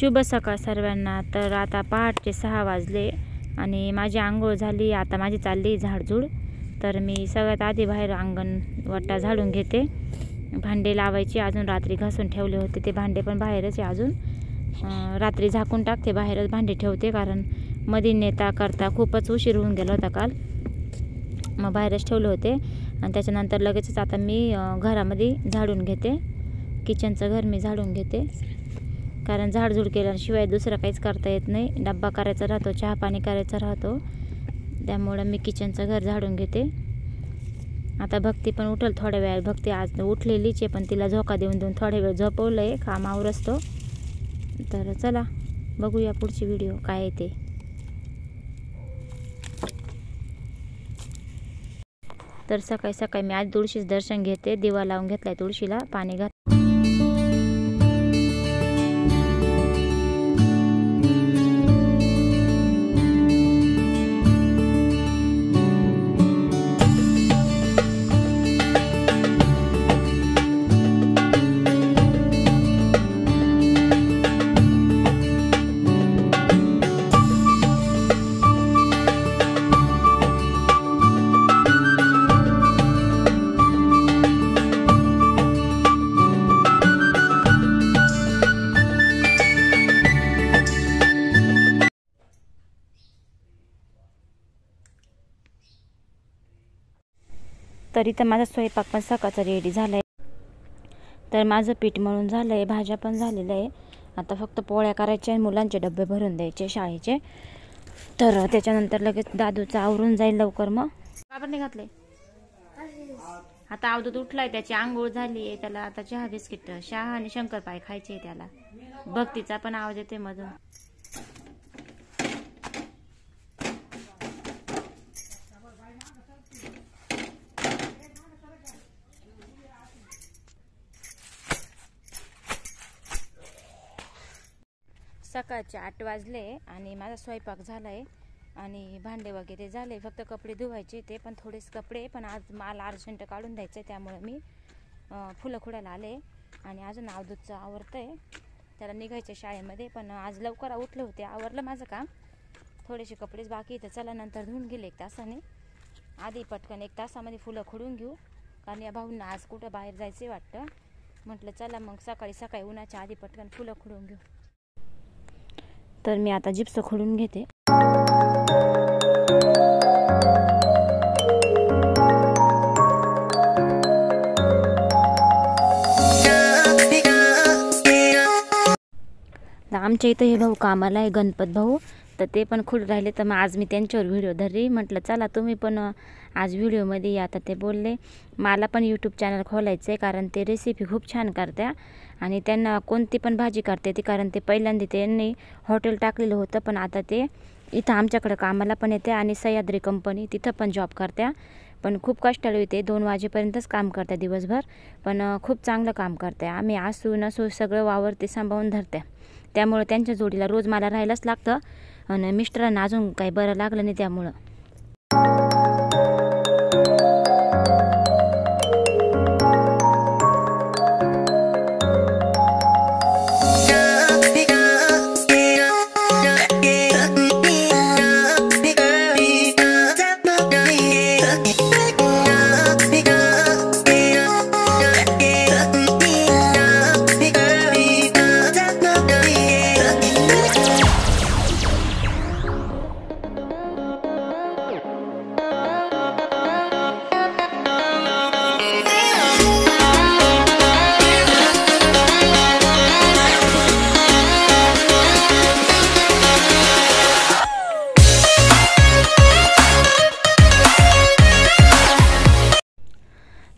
शुभ सकाळ सर्वांना। तर आता पहाटे 6 वाजले आणि माझी आंघोळ झाली। आता माझी चालली झाडझूड। तर मी सगळ्यात आधी बाहेर अंगण वट्टा झाडून घेते। भांडे लावायचे, अजून रात्री घासून ठेवले होते ते भांडे पण बाहेरच आहे अजून। रात्री झाकून टाकते, बाहेरच भांडे ठेवते, कारण मध्ये नेता करता खूपच उशीर होऊन गेला होता काल, मग बाहेरच ठेवले होते। आणि त्याच्यानंतर लगेचच आता मी घरामध्ये झाडून घेते। किचनचं घर मी झाडून घेते, कारण झाडझूड केल्याशिवाय दुसरं काहीच करता येत नाही। डब्बा करायचा राहतो, चहा पाणी करायचा राहतो, त्यामुळे मी किचनचं घर झाडून घेते। आता भक्ती पण उठल थोड्या वेळ। भक्ती आज उठलेलीच आहे, पण तिला झोका देऊन देऊन थोड्या वेळ झोपवलं आहे, कामावर असतो। तर चला बघूया पुढची व्हिडिओ काय आहे ते। तर सकाळी सकाळी मी आज तुळशीचं दर्शन घेते। दिवा लावून घेतलाय तुळशीला, पाणी घात तर इथं माझा स्वयंपाक पण सकाळचा रेडी झाला आहे। तर माझं पीठ मळून झालं आहे, भाज्या पण झालेल्या आहे। आता फक्त पोळ्या करायच्या आणि मुलांचे डबे भरून द्यायचे शाळेचे। तर त्याच्यानंतर लगेच दादूचं आवरून जाईल लवकर। मग का नाही घातले आता? अवधूत उठलाय, त्याची आंघोळ झाली आहे, त्याला आता चहा बिस्किट चहा आणि शंकरपाळी खायचे त्याला। भक्तीचा पण आवाज येते मधून। सकाळचे 8 वाजले आणि माझा स्वयंपाक झालाय आणि भांडे वगैरे झाले, फक्त कपडे धुवायचे ते पण थोडेच कपडे। पण आज मला अर्जंट काढून द्यायचे, त्यामुळे मी फुलं खुडायला आले। आणि अजून अवधूतचं आवरतंय, त्याला निघायचं शाळेमध्ये, पण आज लवकर उठले होते, आवरलं माझं काम। थोडेसे कपडेच बाकी तर चला नंतर धुवून गेले 1 तासाने। आधी पटकन 1 तासामध्ये फुलं खुडून घेऊ, कारण या भाऊंना आज कुठं बाहेर जायचं वाटतं। म्हटलं चला मग सकाळी सकाळी उन्हाच्या आधी पटकन फुलं खुडून घेऊ। तर मी आता जिप्स खोडून घेते। आमच्या इथं हे भाऊ कामाला आहे, गणपत भाऊ, तर ते पण खुड राहिले। तर मग आज मी त्यांच्यावर व्हिडिओ धरली, म्हटलं चला तुम्ही पण आज व्हिडिओमध्ये या। तर ते बोलले मला पण यूट्यूब चॅनल खोलायचं आहे, कारण ते रेसिपी खूप छान करत्या आणि त्यांना कोणती पण भाजी करते ती, कारण ते पहिल्यांदा त्यांनी हॉटेल टाकलेलं होतं, पण आता ते इथं आमच्याकडे कामाला पण येते आणि सह्याद्री कंपनी तिथं पण जॉब करत्या। पण खूप कष्टाळू येते, 2 वाजेपर्यंतच काम करत्या दिवसभर, पण खूप चांगलं काम करत्या। आम्ही असू नसू सगळं वावर ते सांभाळून धरत्या, त्यामुळे त्यांच्या जोडीला रोज मला राहायलाच लागतं। आणि मिस्टरांना अजून काही बरं लागलं नाही त्यामुळं।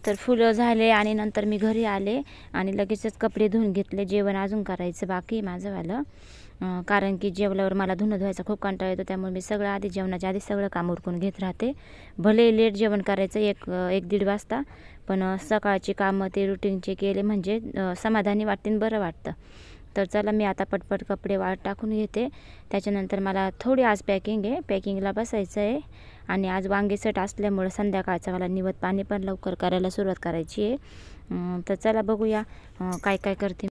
तर फुलं झाले आणि नंतर मी घरी आले आणि लगेचच कपडे धुवून घेतले। जेवण अजून करायचं बाकी माझंवालं, कारण की जेवल्यावर मला धुणं धुवायचा खूप कंटाळा येतो, त्यामुळे मी सगळं आधी जेवणाच्या आधी सगळं काम उरकून घेत राहते। भले लेट जेवण करायचं 1-1:30 वाजता, पण सकाळची कामं ते रुटीनचे केले म्हणजे समाधानी वाटते, बरं वाटतं। तर चला मी आता पटपट कपडे वाळत टाकून घेते। त्याच्यानंतर मला थोडी आज पॅकिंगला बसायचं आहे आणि आज वांगे सेट असल्यामुळे संध्याकाळचं मला निवत पाणी पण लवकर करायला सुरुवात करायची आहे। तर चला बघूया काय काय करते।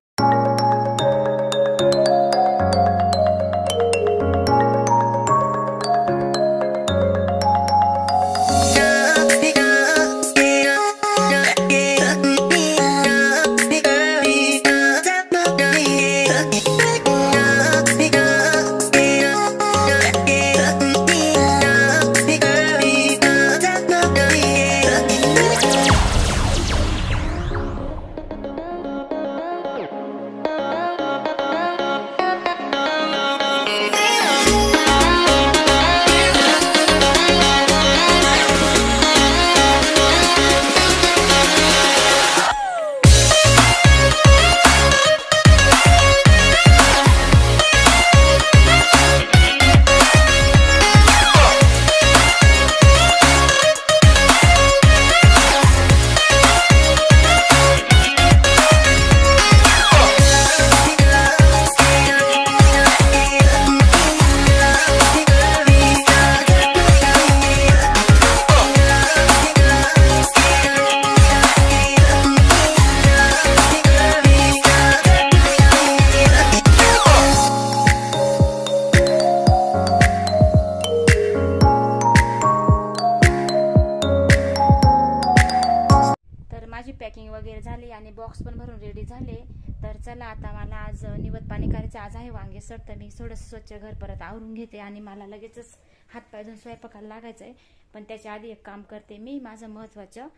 चला आता मला आज निवद पाणी करायचं. आज आहे वांगे सट, तर मी थोडंसं स्वच्छ घर परत आवरून घेते आणि मला लगेचच हातपाय धुवून स्वयंपाकाला लागायचं आहे. पण त्याच्या आधी एक काम करते मी, माझं महत्त्वाचं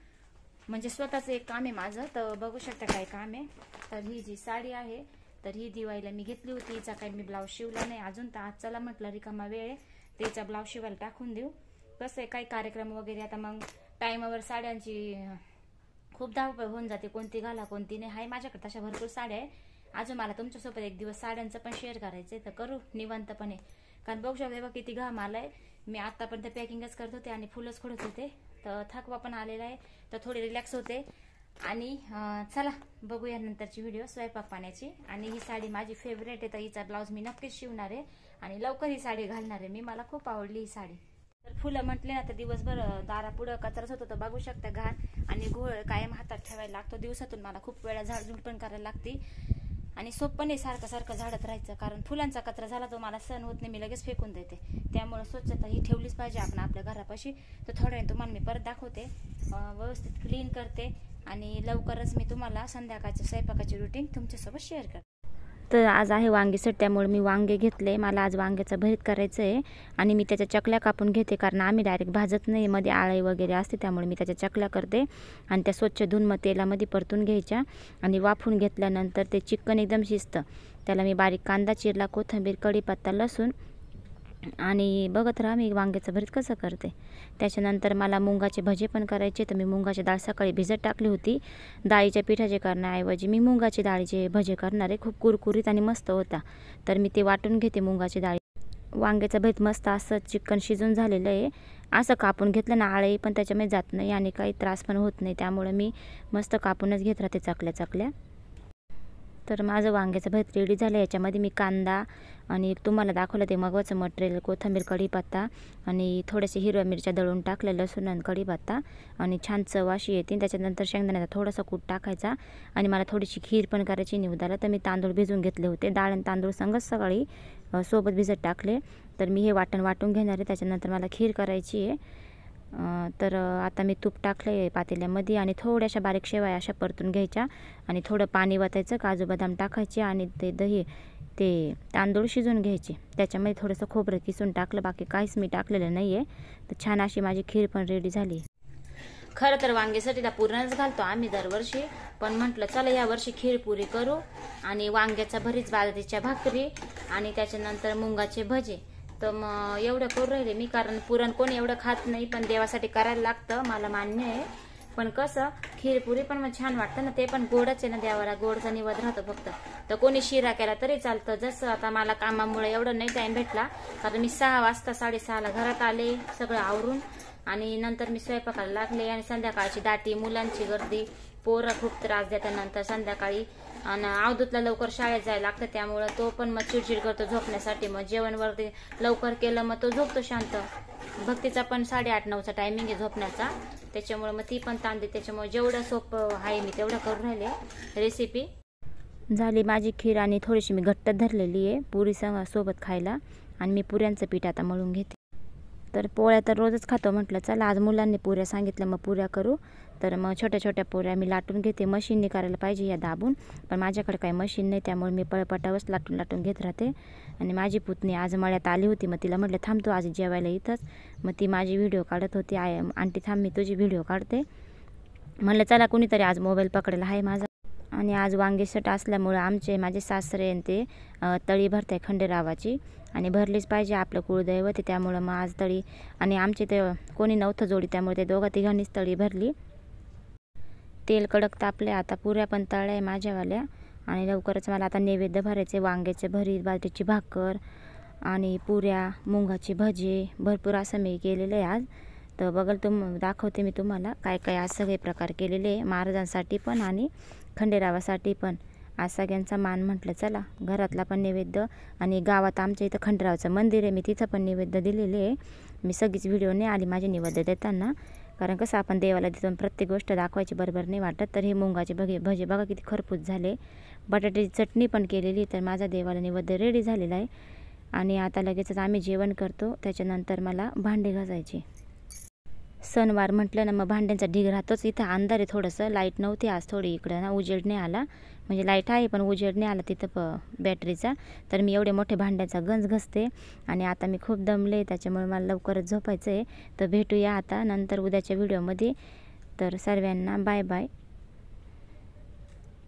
म्हणजे स्वतःचं एक काम आहे माझं. तर बघू शकता काय काम आहे. तर ही जी साडी आहे तर ही दिवाळीला मी घेतली होती. हिचा काही मी ब्लाऊज शिवला नाही अजून. तर आज चला म्हटलं रिकामा वेळ आहे तिचा ब्लाऊज शिवायला टाकून देऊ. कसं आहे काही कार्यक्रम वगैरे आता मग टाईमावर साड्यांची खूप धावपळ होऊन जाते, कोणती घाला कोणती नाही. आहे माझ्याकडे तशा भरपूर साड्या आहे. अजून मला तुमच्यासोबत एक दिवस साड्यांचं पण शेअर करायचं आहे, तर करू निवांतपणे. कारण बघू शकते बघ किती घाम आलाय. मी आतापर्यंत पॅकिंगच करत होते आणि फुलंच खोडत होते, तर थकवा पण आलेला आहे, तर थोडी रिलॅक्स होते. आणि चला बघूया नंतरची व्हिडिओ स्वयंपाक पाण्याची. आणि ही साडी माझी फेवरेट आहे, तर हिचा ब्लाऊज मी नक्कीच शिवणार आहे आणि लवकर ही साडी घालणार आहे मी. मला खूप आवडली ही साडी. तर फुलं म्हटले ना तर दिवसभर दारापुढं कचराच होतो, तर बघू शकता घाण आणि घोळ कायम हातात ठेवायला लागतो. दिवसातून मला खूप वेळा झाडझूड पण करायला लागते आणि सोपं नाही सारखं सारखं झाडत राहायचं. कारण फुलांचा कचरा झाला तो मला सहन होत नाही, मी लगेच फेकून देते. त्यामुळे स्वच्छता ही ठेवलीच पाहिजे आपण आपल्या घरापाशी. तर थोड्या वेळ तुम्हाला मी परत दाखवते, व्यवस्थित क्लीन करते आणि लवकरच मी तुम्हाला संध्याकाळच्या स्वयंपाकाची रुटीन तुमच्यासोबत शेअर करते. तर आज आहे वांगी सट, त्यामुळे मी वांगे घेतले. मला आज वांग्याचं भरीत करायचं आहे आणि मी त्याच्या चकल्या कापून घेते, कारण आम्ही डायरेक्ट भाजत नाही, मध्ये आळी वगैरे असते, त्यामुळे मी त्याच्या चकल्या करते आणि त्या स्वच्छ धुवून मग तेलामध्ये परतून घ्यायच्या आणि वाफून घेतल्यानंतर ते चिकन एकदम शिजतं. त्याला मी बारीक कांदा चिरला, कोथिंबीर, कढीपत्ता, लसूण आणि बघत राहा मी वांग्याचं भरीत कसं करते. त्याच्यानंतर मला मुंगाचे भजे पण करायचे, तर मी मुंगाची डाळ सकाळी भिजत टाकली होती. डाळीच्या पिठाचे करण्याऐवजी मी मुंगाची डाळीचे भजे करणार आहे. खूप कुरकुरीत आणि मस्त होता, तर मी ते वाटून घेते मुंगाची डाळी. वांग्याचं भरीत मस्त असं चिकन शिजून झालेलं आहे. असं कापून घेतलं ना आळी पण त्याच्यामध्ये जात नाही आणि काही त्रास पण होत नाही, त्यामुळे मी मस्त कापूनच घेत राहते चकल्या चकल्या. तर माझं वांग्याचं भरीत रेडी झालं. याच्यामध्ये मी कांदा आणि तुम्हाला दाखवलं ते मगवाचं मटेरियल, कोथिंबीर, कढीपत्ता आणि थोड्याशा हिरव्या मिरच्या दळून टाकल्या, लसूण आणि कढीपत्ता आणि छान चव अशी येते. त्याच्यानंतर शेंगदाण्याचा थोडासा कूट टाकायचा आणि मला थोडीशी खीर पण करायची निवदाला. तर मी तांदूळ भिजून घेतले होते, डाळ आणि तांदूळ संगच सकाळी सोबत भिजत टाकले. तर मी हे वाटून घेणार आहे. त्याच्यानंतर मला खीर करायची आहे. तर आता मी तूप टाकलं आहे पातेल्यामध्ये आणि थोड्याशा बारीक शेवया अशा परतून घ्यायच्या आणि थोडं पाणी वतायचं, काजू बदाम टाकायचे आणि ते दही ते तांदूळ शिजून घ्यायचे. त्याच्यामध्ये थोडंसं खोबरं किसून टाकलं, बाकी काहीच मी टाकलेलं नाही आहे. तर छान अशी माझी खीर पण रेडी झाली. खरं तर वांग्यासाठीला पुरणच घालतो आम्ही दरवर्षी, पण म्हटलं चला यावर्षी खीर पुरी करू आणि वांग्याचा भरीत, बाजरीच्या भाकरी आणि त्याच्यानंतर मुंगाचे भजे. तर मग एवढं करू राहिले मी, कारण पुरण कोणी एवढं खात नाही, पण देवासाठी करायला लागतं, मला मान्य आहे. पण कसं खीरपुरी पण मग छान वाटतं ना, ते पण गोडच आहे ना, देवाला गोडचा निवद राहतो फक्त. तर कोणी शिरा केला तरी चालतं. जसं आता मला कामामुळे एवढं नाही टाइम भेटला, कारण मी 6 वाजता 6:30ला घरात आले सगळं आवरून आणि नंतर मी स्वयंपाकाला लागले आणि संध्याकाळची दाटी, मुलांची गर्दी, पोरं खूप त्रास देतात नंतर संध्याकाळी आणि अवधूतला लवकर शाळेत जायला लागतं, त्यामुळं तो पण मग चिडचिड करतो झोपण्यासाठी. मग जेवण वरती लवकर केलं मग तो झोपतो शांत. भक्तीचा पण 8:30-9चा टायमिंग आहे झोपण्याचा, त्याच्यामुळे मग ती पण तांदे. त्याच्यामुळे जेवढं सोपं आहे मी तेवढं करून राहिले. रेसिपी झाली माझी खीर आणि थोडीशी मी घट्ट धरलेली आहे पुरी सोबत खायला आणि मी पुऱ्यांचं पीठ आता मळून घेते. तर पोळ्या तर रोजच खातो, म्हटलं चला आज मुलांनी पुऱ्या सांगितलं मग पुऱ्या करू. तर मग छोट्या छोट्या पोऱ्या मी लाटून घेते. मशीनने करायला पाहिजे या दाबून, पण माझ्याकडे काही मशीन नाही, त्यामुळे मी पळपटावच लाटून घेत राहते. आणि माझी पुतणी आज मळ्यात आली होती, मग तिला म्हटलं थांब तू आज जेवायला इथंच. मग ती माझी व्हिडिओ काढत होती. आंटी थांब मी तुझी व्हिडिओ काढते. म्हटलं चला कुणीतरी आज मोबाईल पकडेला आहे माझा. आणि आज वांगी सट असल्यामुळं माझे सासरे आणि ते तळी भरताय खंडेरावाची आणि भरलीच पाहिजे, आपलं कुळदैवत आहे, त्यामुळं मग आज तळी. आणि आमचे ते कोणी नव्हतं जोडी, त्यामुळे ते दोघा तिघांनीच तळी भरली. तेल कडक तापले, आता पुऱ्या पण तळल्या आहे माझ्यावाल्या आणि लवकरच मला आता नैवेद्य भरायचे. वांग्याचे भरीत, बाजरीची भाकर आणि पुऱ्या, मुंगाचे भजे, भरपूर असं मी केलेलं आहे आज. तर बघल दाखवते मी तुम्हाला काय काय आज सगळे प्रकार केलेले आहे, महाराजांसाठी पण आणि खंडेरावासाठी पण. आज सगळ्यांचा मान म्हटलं चला घरातला पण नैवेद्य आणि गावात आमच्या इथं खंडेरावाचं मंदिर आहे, मी तिथं पण नैवेद्य दिलेले आहे. मी सगळीच व्हिडिओ नाही आली माझे नैवेद्य देताना, कारण कसं आपण देवाला देतो प्रत्येक गोष्ट दाखवायची बरोबर नाही वाटत. तर हे मुंगाचे भजे बघा किती खरपूस झाले. बटाट्याची चटणी पण केलेली. तर माझा देवाला नैवेद्य रेडी झालेला आहे आणि आता लगेचच आम्ही जेवण करतो. त्याच्यानंतर मला भांडे घासायचे. सणवार म्हटलं ना मग भांड्यांचा ढीग राहतोच. इथं अंधार आहे थोडंसं, लाईट नव्हती आज, थोडी इकडं ना उजेड नाही आला, म्हणजे लाईट आहे पण उजेड नाही आला तिथं बॅटरीचा. तर मी एवढे मोठे भांड्याचा गंज घसते आणि आता मी खूप दमले, त्याच्यामुळे मला लवकरच झोपायचं आहे. तर भेटूया आता नंतर उद्याच्या व्हिडिओमध्ये. तर सर्वांना बाय बाय.